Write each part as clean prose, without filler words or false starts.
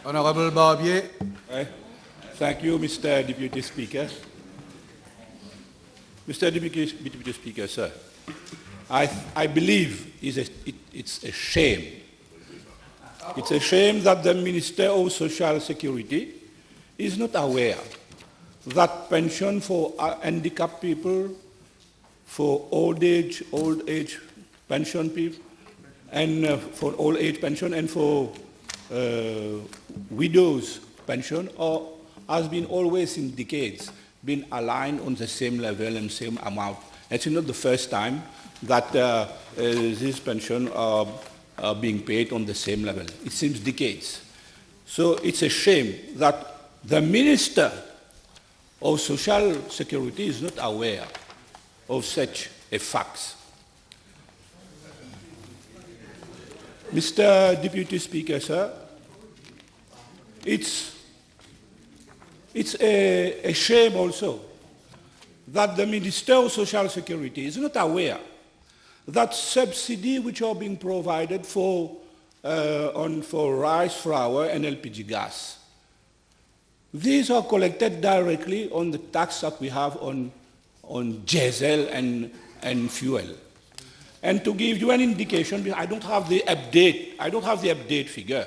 Honorable Barbier. Thank you, Mr. Deputy Speaker. Mr. Deputy Speaker, sir, I believe it's a shame. It's a shame that the Minister of Social Security is not aware that pension for handicapped people, for old age pension people, and for old age pension and for widows pension has been always in decades been aligned on the same level and same amount. It's not the first time that these pensions are being paid on the same level. It seems decades. So it's a shame that the Minister of Social Security is not aware of such a fact. Mr. Deputy Speaker, sir, it's a shame also that the Minister of Social Security is not aware that subsidies which are being provided for rice, flour, and LPG gas, these are collected directly on the tax that we have on diesel and fuel. And to give you an indication, I don't have the update figure.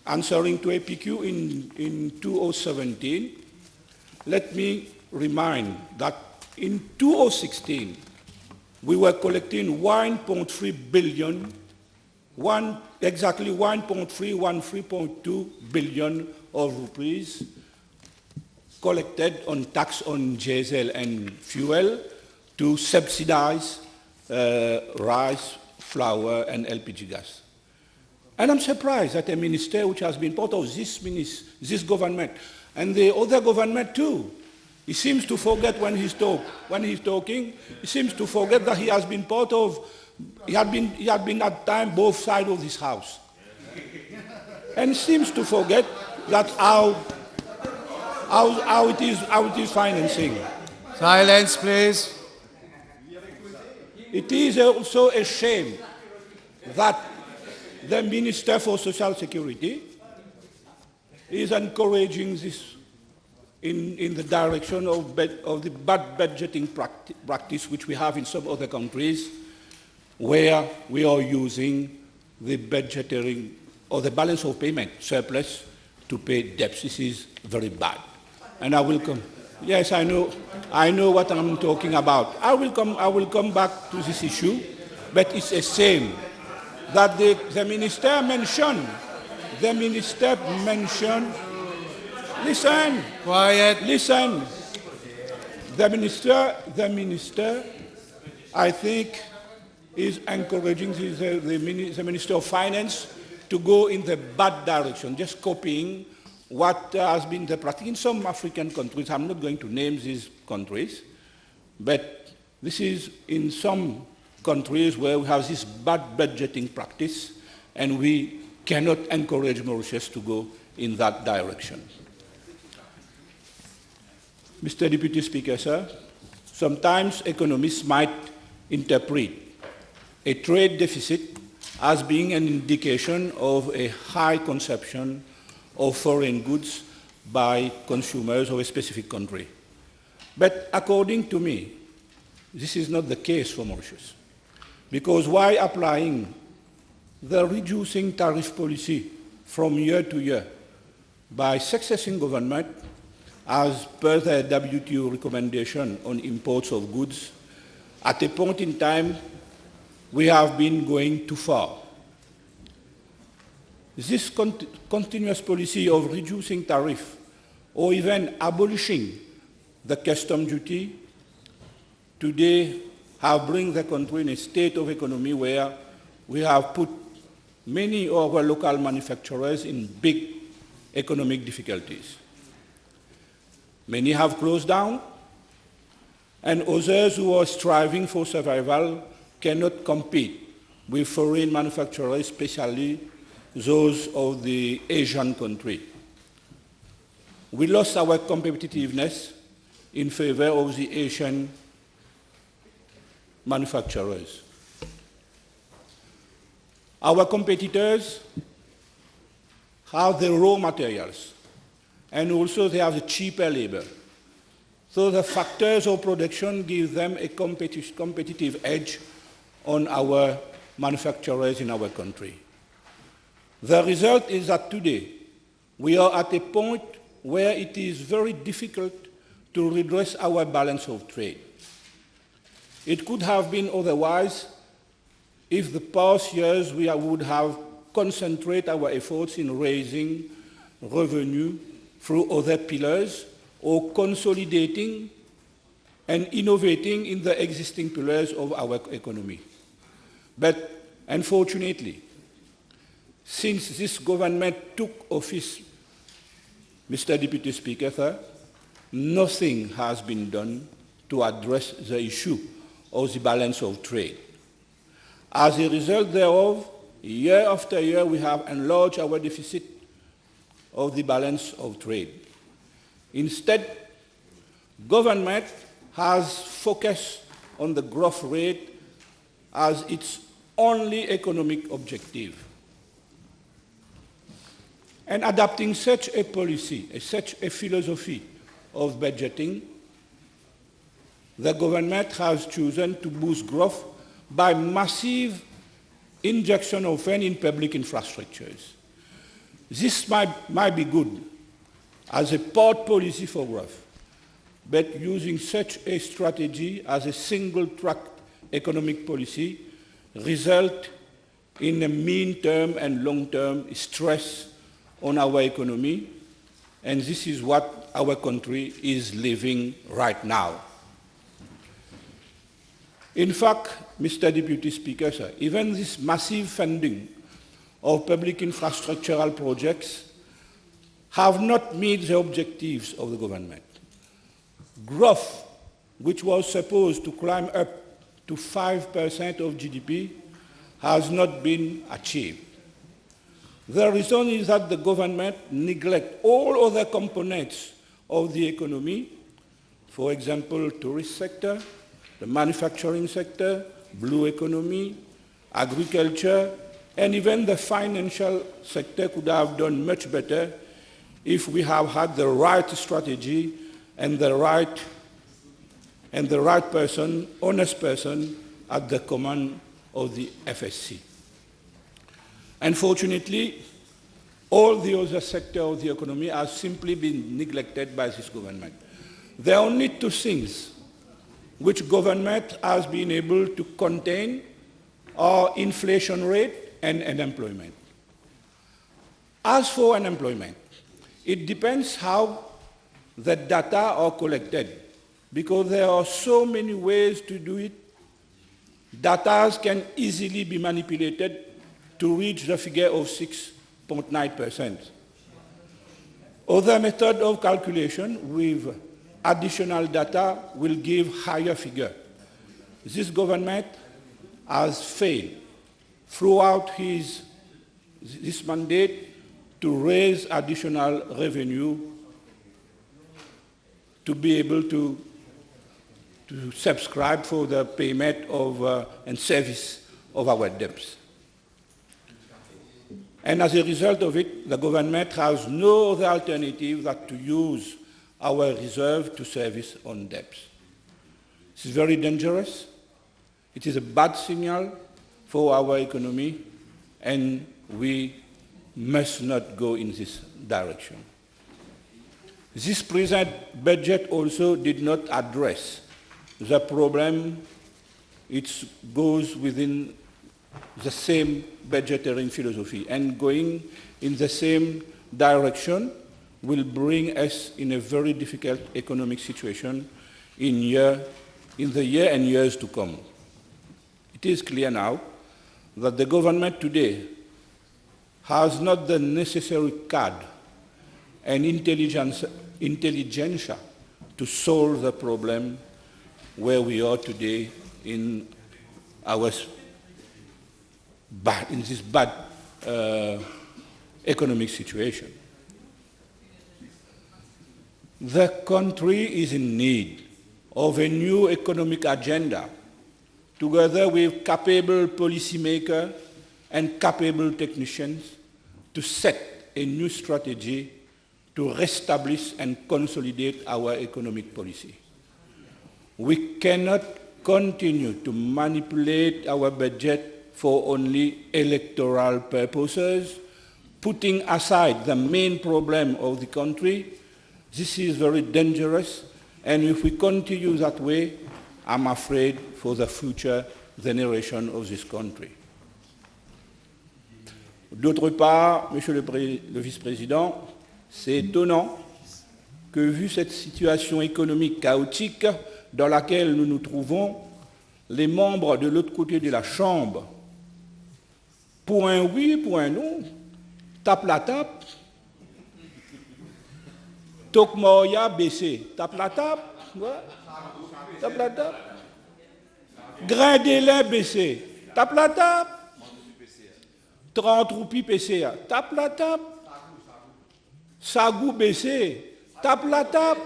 Answering to APQ in 2017, let me remind that in 2016, we were collecting 1.3 billion, exactly 1.313.2 billion of rupees collected on tax on diesel and fuel to subsidize rice, flour, and LPG gas. And I'm surprised that a minister which has been part of this government and the other government too, he seems to forget when he's talking, he seems to forget that he has been part of, he had been at time both sides of this house. And seems to forget that how it is financing. Silence, please. It is also a shame that the Minister for Social Security is encouraging this in the direction of the bad budgeting practice which we have in some other countries, where we are using the budgetary or the balance of payment surplus to pay debts. This is very bad. And I will come. Yes, I know what I'm talking about. I will come back to this issue, but it's a shame that the minister mentioned, listen. Quiet. Listen. The minister, I think, is encouraging the Minister of Finance to go in the bad direction, just copying what has been the practice in some African countries. I'm not going to name these countries, but this is in some countries where we have this bad budgeting practice, and we cannot encourage Mauritius to go in that direction. Mr. Deputy Speaker, sir, sometimes economists might interpret a trade deficit as being an indication of a high consumption of foreign goods by consumers of a specific country. But according to me, this is not the case for Mauritius. Because while applying the reducing tariff policy from year to year by successive government, as per the WTO recommendation on imports of goods, at a point in time, we have been going too far. This continuous policy of reducing tariff or even abolishing the custom duty today have bring the country in a state of economy where we have put many of our local manufacturers in big economic difficulties. Many have closed down, and others who are striving for survival cannot compete with foreign manufacturers, especially those of the Asian country. We lost our competitiveness in favor of the Asian manufacturers. Our competitors have the raw materials, and also they have the cheaper labor. So the factors of production give them a competitive edge on our manufacturers in our country. The result is that today we are at a point where it is very difficult to redress our balance of trade. It could have been otherwise if the past years we would have concentrated our efforts in raising revenue through other pillars or consolidating and innovating in the existing pillars of our economy. But unfortunately, since this government took office, Mr. Deputy Speaker, sir, nothing has been done to address the issue of the balance of trade. As a result thereof, year after year, we have enlarged our deficit of the balance of trade. Instead, government has focused on the growth rate as its only economic objective. And adopting such a policy, such a philosophy of budgeting, the government has chosen to boost growth by massive injection of funds in public infrastructures. This might be good as a part policy for growth, but using such a strategy as a single-track economic policy result in a mean-term and long-term stress on our economy, and this is what our country is living right now. In fact, Mr. Deputy Speaker, sir, even this massive funding of public infrastructural projects have not met the objectives of the government. Growth, which was supposed to climb up to 5% of GDP, has not been achieved. The reason is that the government neglects all other components of the economy, for example, tourist sector, the manufacturing sector, blue economy, agriculture, and even the financial sector could have done much better if we have had the right strategy and the right person, honest person, at the command of the FSC. Unfortunately, all the other sectors of the economy have simply been neglected by this government. There are only two things which government has been able to contain are inflation rate and unemployment. As for unemployment, it depends how the data are collected, because there are so many ways to do it. Data can easily be manipulated to reach the figure of 6.9%. Other method of calculation with additional data will give higher figure. This government has failed throughout this mandate to raise additional revenue to be able to subscribe for the payment of and service of our debts. And as a result of it, the government has no other alternative than to use our reserve to service on debts. This is very dangerous. It is a bad signal for our economy, and we must not go in this direction. This present budget also did not address the problem. It goes within the same budgetary philosophy, and going in the same direction will bring us in a very difficult economic situation in the year and years to come. It is clear now that the government today has not the necessary card and intelligentsia to solve the problem where we are today in this bad economic situation. The country is in need of a new economic agenda, together with capable policymakers and capable technicians, to set a new strategy to reestablish and consolidate our economic policy. We cannot continue to manipulate our budget for only electoral purposes, putting aside the main problem of the country. This is very dangerous, and if we continue that way, I'm afraid for the future generation of this country. D'autre part, Monsieur le Vice-président, c'est étonnant que, vu cette situation économique chaotique dans laquelle nous nous trouvons, les membres de l'autre côté de la Chambre, pour un oui, pour un non, tapent la tape. Tokmoya baissé, tape la tape. Ouais. Tape la tape. Grain d'élan baissé, tape la tape. 30 roupies PCA, tape la tape. Sagou baissé, tape la tape.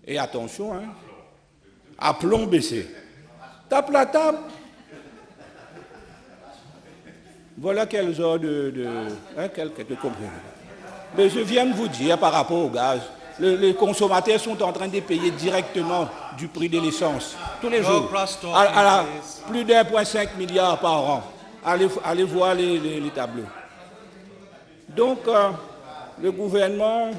Et attention, hein, aplomb baissé, tape la tape. Voilà quel genre de compromis. Mais je viens de vous dire par rapport au gaz, les consommateurs sont en train de payer directement du prix de l'essence tous les jours. Plus d'1,5 milliard par an. Allez voir les tableaux. Donc, le gouvernement,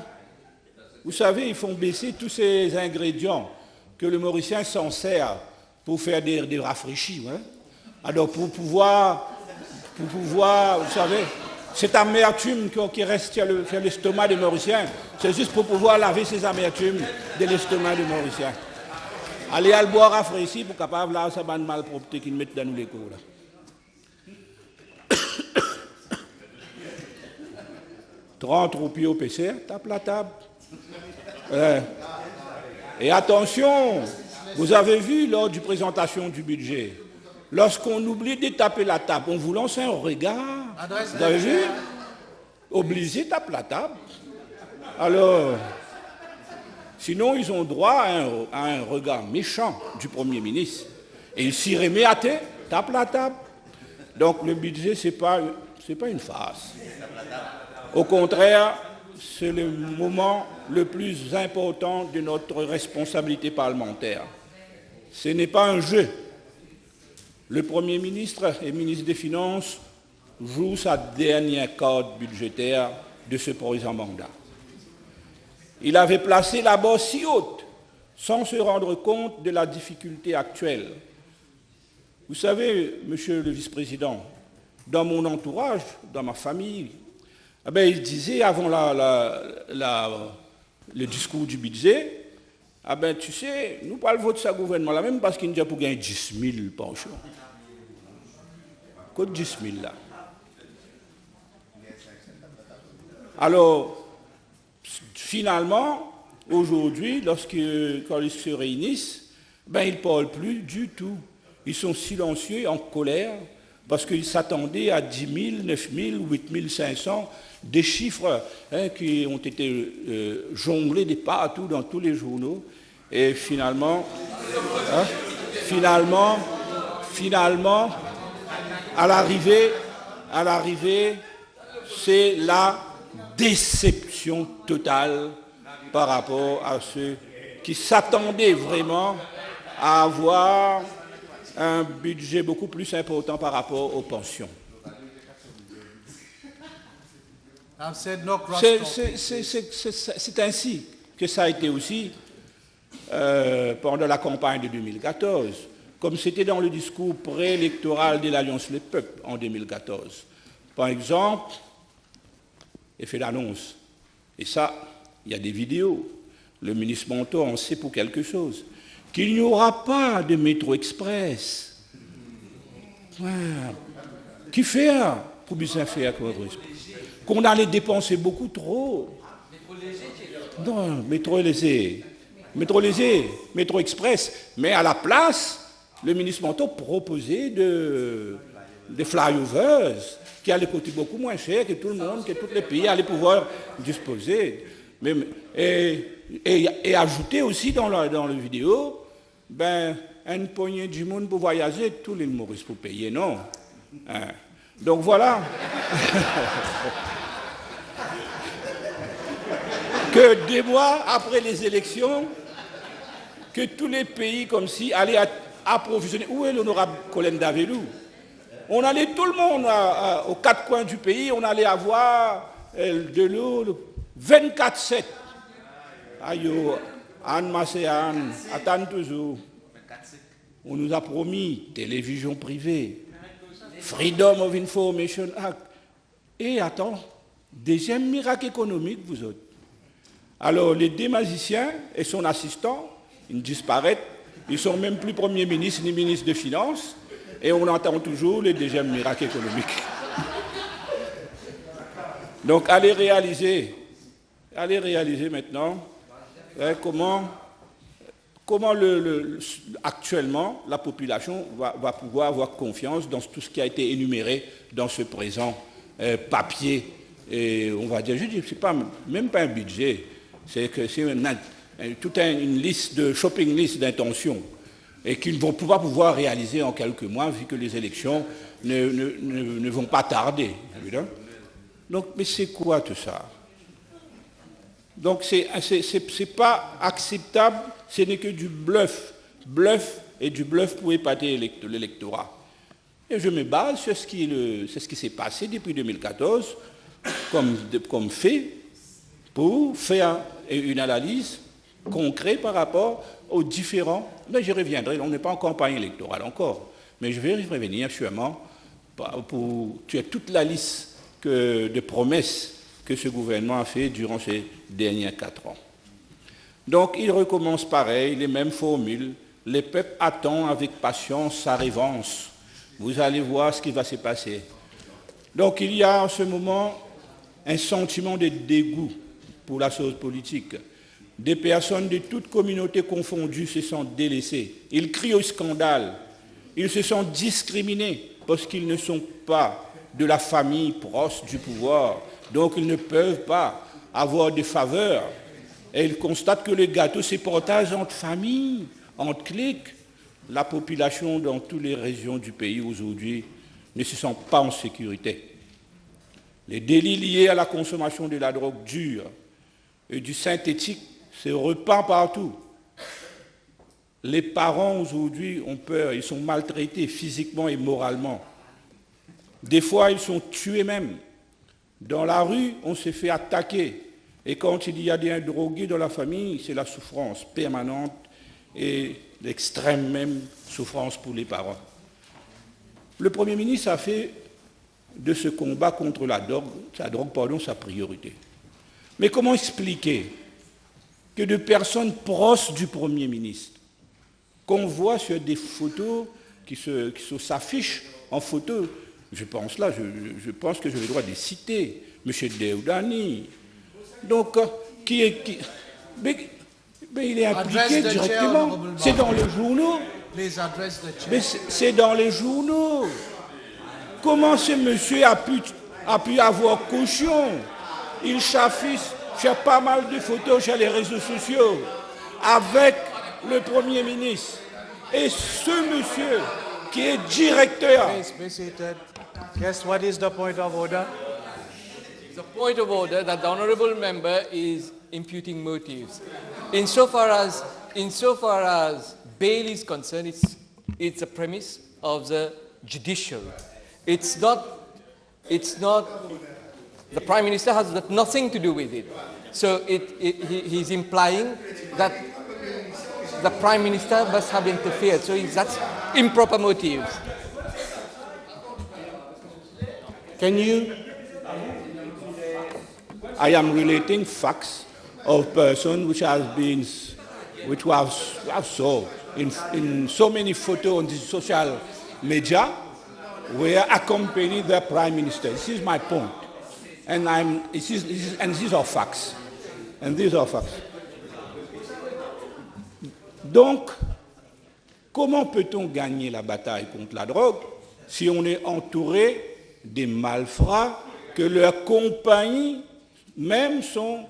vous savez, ils font baisser tous ces ingrédients que le Mauricien s'en sert pour faire des rafraîchis. Hein? Alors, pour pouvoir, vous savez, cette amertume qui reste sur l'estomac des Mauriciens, c'est juste pour pouvoir laver ces amertumes de l'estomac des Mauriciens. Allez à le boire rafraîchi pour capable là, ça va de malpropreté qu'ils mettent dans nous les cours là. 30 roupies au PCR, tape la table. Et attention, vous avez vu lors de la présentation du budget, lorsqu'on oublie de taper la table, on vous lance un regard. Vous avez vu? Obligé de taper la table. Alors, sinon, ils ont droit à un regard méchant du Premier ministre. Et il s'y remet à terre, tape la table. Donc, le budget, ce n'est pas une farce. Au contraire, c'est le moment le plus important de notre responsabilité parlementaire. Ce n'est pas un jeu. Le Premier ministre et ministre des Finances joue sa dernière carte budgétaire de ce présent mandat. Il avait placé la barre si haute, sans se rendre compte de la difficulté actuelle. Vous savez, Monsieur le Vice-président, dans mon entourage, dans ma famille, il disait avant le discours du budget, tu sais, nous parlons de voter ce gouvernement-là, même parce qu'il n'y a pas gagner 10 000 pensions. Quoi de 10 000 là? Alors, finalement, aujourd'hui, quand ils se réunissent, ils ne parlent plus du tout. Ils sont silencieux, en colère, parce qu'ils s'attendaient à 10 000, 9 000, 8 500, des chiffres qui ont été jonglés de partout dans tous les journaux. Et finalement, à l'arrivée, c'est la déception totale par rapport à ceux qui s'attendaient vraiment à avoir un budget beaucoup plus important par rapport aux pensions. C'est ainsi que ça a été aussi pendant la campagne de 2014, comme c'était dans le discours préélectoral de l'Alliance Les Peuples en 2014. Par exemple, il fait l'annonce, et ça, il y a des vidéos, le ministre Monteau en sait pour quelque chose, qu'il n'y aura pas de métro express. Ouais. Qui fait pour bien faire qu'on allait dépenser beaucoup trop. Non, métro léger, métro express. Mais à la place, le ministre Monteau proposait des flyovers qui allaient coûter beaucoup moins cher que tout le monde, que tous les pays allaient pouvoir disposer. Et ajouter aussi dans la vidéo, une poignée du monde pour voyager, tous les Maurice pour payer, non. Donc voilà. que 2 mois après les élections, que tous les pays comme si allaient approvisionner. Où est l'honorable Colin Davelou? On allait tout le monde aux 4 coins du pays, on allait avoir de l'eau 24/7. Aïe, Anne Masséan, attends toujours. On nous a promis télévision privée, Freedom of Information Act. Et attends, deuxième miracle économique, vous autres. Alors, les deux magiciens et son assistant, ils disparaissent. Ils ne sont même plus Premier ministre ni ministre de Finances. Et on entend toujours le deuxième miracle économique. Donc, allez réaliser maintenant comment actuellement la population va pouvoir avoir confiance dans tout ce qui a été énuméré dans ce présent papier. Et on va dire, je dis, c'est pas même pas un budget, c'est toute une liste de shopping list d'intentions et qu'ils vont pouvoir réaliser en quelques mois vu que les élections ne vont pas tarder. Évidemment. Donc, mais c'est quoi tout ça? Donc, c'est pas acceptable, ce n'est que du bluff. Bluff et du bluff pour épater l'électorat. Et je me base sur ce qui s'est passé depuis 2014 comme fait pour faire une analyse concrète par rapport aux différents... Mais je reviendrai, on n'est pas en campagne électorale encore, mais je vais revenir sûrement pour tuer toute la liste de promesses que ce gouvernement a fait durant ces derniers 4 ans. Donc, il recommence pareil, les mêmes formules. Les peuples attendent avec patience sa révérence. Vous allez voir ce qui va se passer. Donc, il y a en ce moment un sentiment de dégoût pour la chose politique. Des personnes de toutes communautés confondues se sentent délaissées. Ils crient au scandale. Ils se sentent discriminés parce qu'ils ne sont pas de la famille proche du pouvoir. Donc, ils ne peuvent pas avoir de faveurs. Et ils constatent que le gâteau se partage entre familles, entre cliques. La population dans toutes les régions du pays aujourd'hui ne se sent pas en sécurité. Les délits liés à la consommation de la drogue dure et du synthétique se répandent partout. Les parents aujourd'hui ont peur, ils sont maltraités physiquement et moralement. Des fois, ils sont tués même. Dans la rue, on se fait attaquer. Et quand il y a des drogués dans la famille, c'est la souffrance permanente et l'extrême même souffrance pour les parents. Le Premier ministre a fait de ce combat contre la drogue sa priorité. Mais comment expliquer que de personnes proches du Premier ministre, qu'on voit sur des photos qui s'affichent en photo, je pense que j'ai le droit de les citer, M. Deoudani, donc, mais il est impliqué directement, c'est dans les journaux, mais c'est dans les journaux. Comment ce monsieur a pu avoir caution? Il s'affiche sur pas mal de photos sur les réseaux sociaux avec le Premier ministre. Et ce monsieur qui est directeur... Yes, what is the point of order? The point of order that the honourable member is imputing motives. Insofar as bail is concerned, it's a premise of the judiciary. It's not. The Prime Minister has got nothing to do with it. So he's implying that the Prime Minister must have interfered. So that's improper motives. Can you? I am relating facts of persons which have saw in so many photos on the social media were accompanying the Prime Minister. This is my point. And these are facts. And these are facts. Donc, comment peut-on gagner la bataille contre la drogue si on est entouré des malfrats que leurs compagnies même sont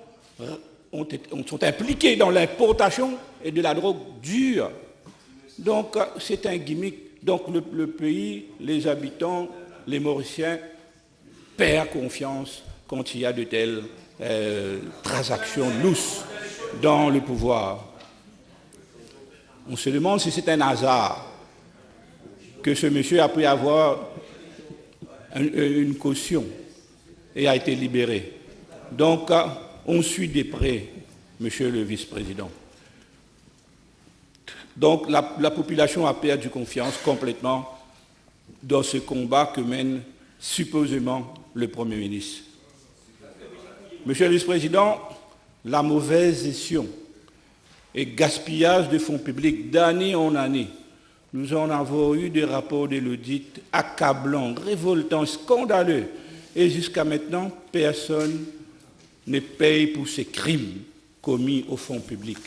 impliqués dans l'importation et de la drogue dure. Donc, c'est un gimmick. Donc, le pays, les habitants, les Mauriciens perdent confiance quand il y a de telles transactions louches dans le pouvoir. On se demande si c'est un hasard que ce monsieur a pu avoir une caution et a été libéré. Donc, on suit de près, monsieur le vice-président. Donc, la population a perdu confiance complètement dans ce combat que mène supposément le Premier ministre. Monsieur le vice-président, la mauvaise gestion et gaspillage de fonds publics d'année en année, nous en avons eu des rapports de l'audit accablants, révoltants, scandaleux, et jusqu'à maintenant, personne ne paye pour ces crimes commis aux fonds publics.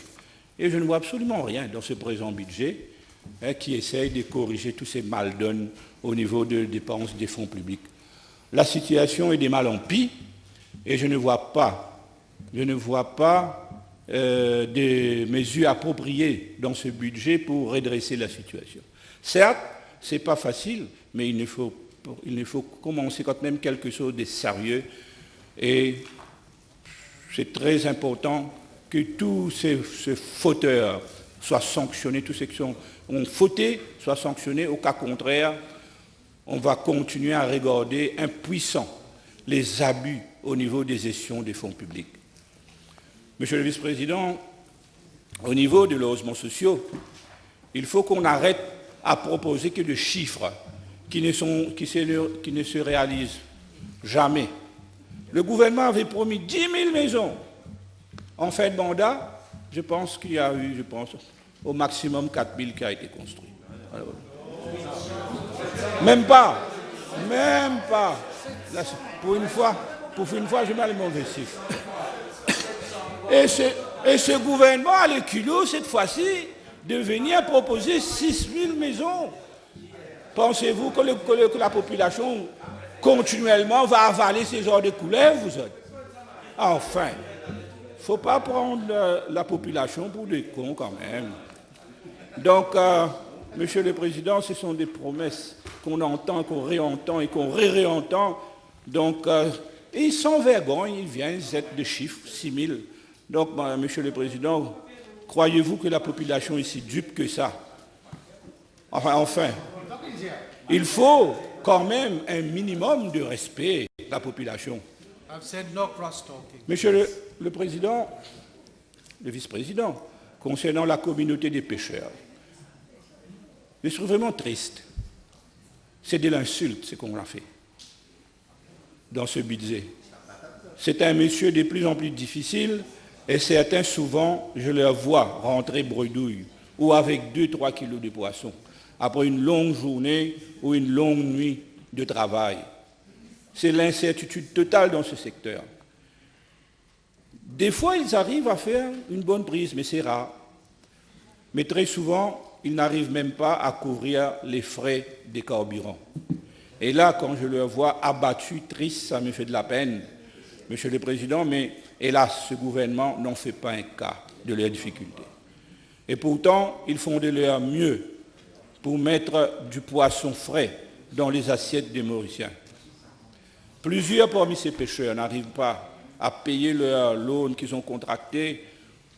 Et je ne vois absolument rien dans ce présent budget qui essaye de corriger tous ces mal-donnes au niveau de dépenses des fonds publics. La situation est de mal en pis et je ne vois pas des mesures appropriées dans ce budget pour redresser la situation. Certes, ce n'est pas facile, mais il faut commencer quand même quelque chose de sérieux et c'est très important que tous ces fauteurs soient sanctionnés, tous ceux qui ont fauté soient sanctionnés. Au cas contraire, on va continuer à regarder impuissants les abus au niveau des gestions des fonds publics. Monsieur le vice-président, au niveau des logements sociaux, il faut qu'on arrête à proposer que de chiffres qui ne se réalisent jamais. Le gouvernement avait promis 10 000 maisons. En fin de mandat, je pense qu'il y a eu, au maximum 4 000 qui a été construit. Alors, même pas. Là, pour une fois, je mets le mauvais chiffre. Et ce gouvernement a le culot, cette fois-ci, de venir proposer 6 000 maisons. Pensez-vous que la population, continuellement, va avaler ce genre de couleurs, vous autres? Enfin, il ne faut pas prendre la population pour des cons quand même. Donc, Monsieur le Président, ce sont des promesses qu'on entend, qu'on réentend et qu'on réentend. Donc, ils sont vergognent, ils viennent, Z de chiffres, 6 000. Donc, Monsieur le Président, croyez-vous que la population est si dupe que ça? Enfin, il faut quand même un minimum de respect de la population. I've said no cross-talking. Monsieur le Président, le vice-président, concernant la communauté des pêcheurs, je suis vraiment triste. C'est de l'insulte ce qu'on a fait dans ce budget. C'est un monsieur de plus en plus difficile et certains, souvent, je leur vois rentrer bredouille ou avec 2-3 kilos de poisson après une longue journée ou une longue nuit de travail. C'est l'incertitude totale dans ce secteur. Des fois, ils arrivent à faire une bonne prise, mais c'est rare. Mais très souvent, ils n'arrivent même pas à couvrir les frais des carburants. Et là, quand je le vois abattu, triste, ça me fait de la peine, Monsieur le Président, mais hélas, ce gouvernement n'en fait pas un cas de leurs difficultés. Et pourtant, ils font de leur mieux pour mettre du poisson frais dans les assiettes des Mauriciens. Plusieurs parmi ces pêcheurs n'arrivent pas à payer leur loan qu'ils ont contracté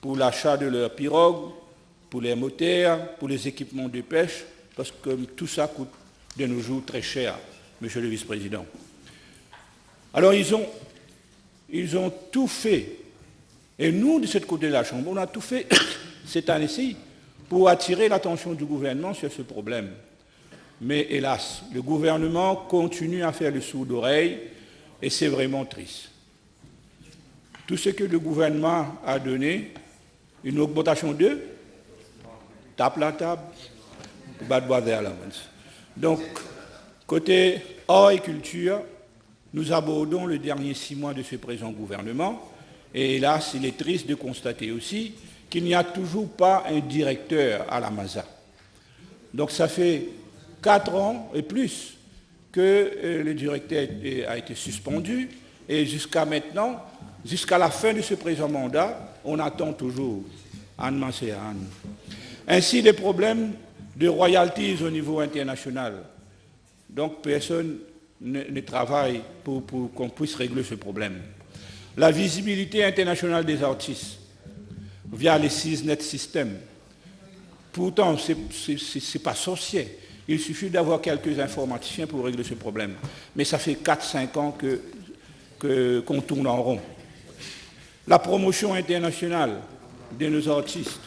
pour l'achat de leurs pirogues, pour les moteurs, pour les équipements de pêche, parce que tout ça coûte de nos jours très cher, Monsieur le Vice-président. Alors ils ont tout fait, et nous, de cette côté de la Chambre, on a tout fait cette année-ci pour attirer l'attention du gouvernement sur ce problème. Mais hélas, le gouvernement continue à faire le sourd d'oreille, et c'est vraiment triste. Tout ce que le gouvernement a donné, une augmentation de tape la table, bad weather allowance. Donc, côté horticulture, nous abordons le dernier 6 mois de ce présent gouvernement, et hélas, il est triste de constater aussi qu'il n'y a toujours pas un directeur à la MASA. Donc, ça fait 4 ans et plus que le directeur a été suspendu, et jusqu'à maintenant, jusqu'à la fin de ce présent mandat, on attend toujours Anne Masséan. Ainsi, des problèmes de royalties au niveau international. Donc, personne ne travaille pour qu'on puisse régler ce problème. La visibilité internationale des artistes via les 6net System. Pourtant, ce n'est pas sorcier. Il suffit d'avoir quelques informaticiens pour régler ce problème. Mais ça fait 4-5 ans qu'on tourne en rond. La promotion internationale de nos artistes.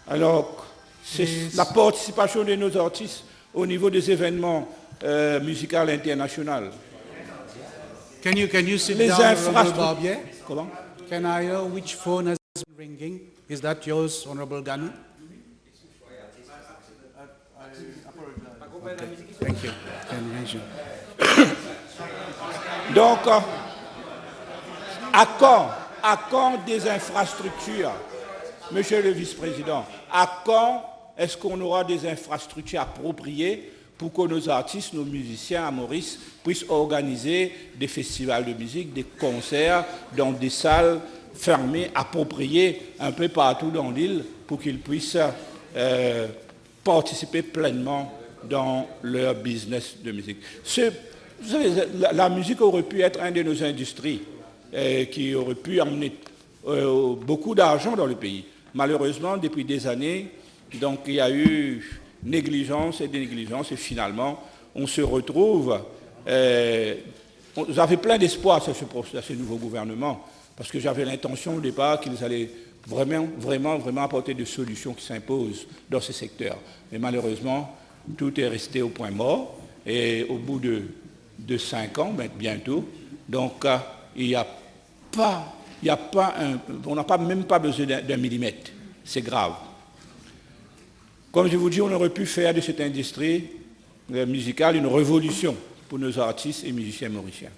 Alors, c'est la participation de nos artistes au niveau des événements musicaux internationaux. Can you sit Les down, Honorable infrastructures. Barbier? Comment? Can I hear which phone has been ringing? Is that yours, Honorable Ganu? Okay. Thank you. Can you mention? Donc, à quand des infrastructures, Monsieur le Vice-président, à quand est-ce qu'on aura des infrastructures appropriées pour que nos artistes, nos musiciens à Maurice puissent organiser des festivals de musique, des concerts dans des salles fermées, appropriées un peu partout dans l'île pour qu'ils puissent participer pleinement dans leur business de musique. Vous savez, la musique aurait pu être une de nos industries qui aurait pu amener beaucoup d'argent dans le pays. Malheureusement, depuis des années, donc, il y a eu négligence et négligence et finalement, on se retrouve... j'avais plein d'espoir sur ce nouveau gouvernement parce que j'avais l'intention au départ qu'ils allaient vraiment apporter des solutions qui s'imposent dans ce secteur. Mais malheureusement, tout est resté au point mort et au bout de 5 ans, bientôt, donc il n'y a pas on n'a même pas besoin d'un millimètre. C'est grave. Comme je vous dis, on aurait pu faire de cette industrie musicale une révolution pour nos artistes et musiciens mauriciens.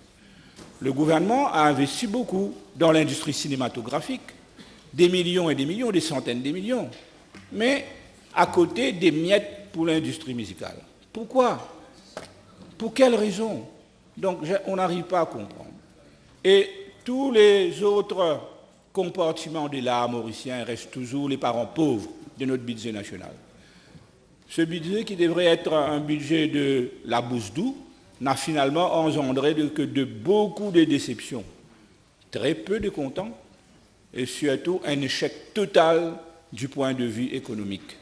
Le gouvernement a investi beaucoup dans l'industrie cinématographique, des millions et des millions, des centaines de millions, mais à côté des miettes pour l'industrie musicale. Pourquoi? Pour quelles raisons? Donc on n'arrive pas à comprendre. Et tous les autres compartiments de l'art mauricien restent toujours les parents pauvres de notre budget national. Ce budget qui devrait être un budget de la bourse d'où n'a finalement engendré que beaucoup de déceptions, très peu de contents et surtout un échec total du point de vue économique.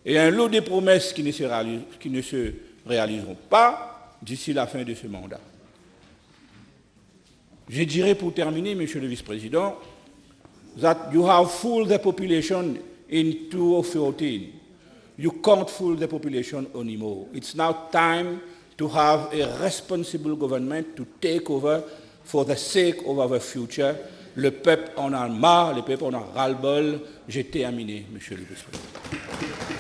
Et un lot de promesses qui ne se réaliseront pas d'ici la fin de ce mandat. Je dirais pour terminer, Monsieur le Vice-président, that you have fooled the population in 2014. You can't fool the population anymore. It's now time to have a responsible government to take over for the sake of our future. Le peuple en a marre, le peuple en a ras-le-bol. J'ai terminé, Monsieur le Vice-président.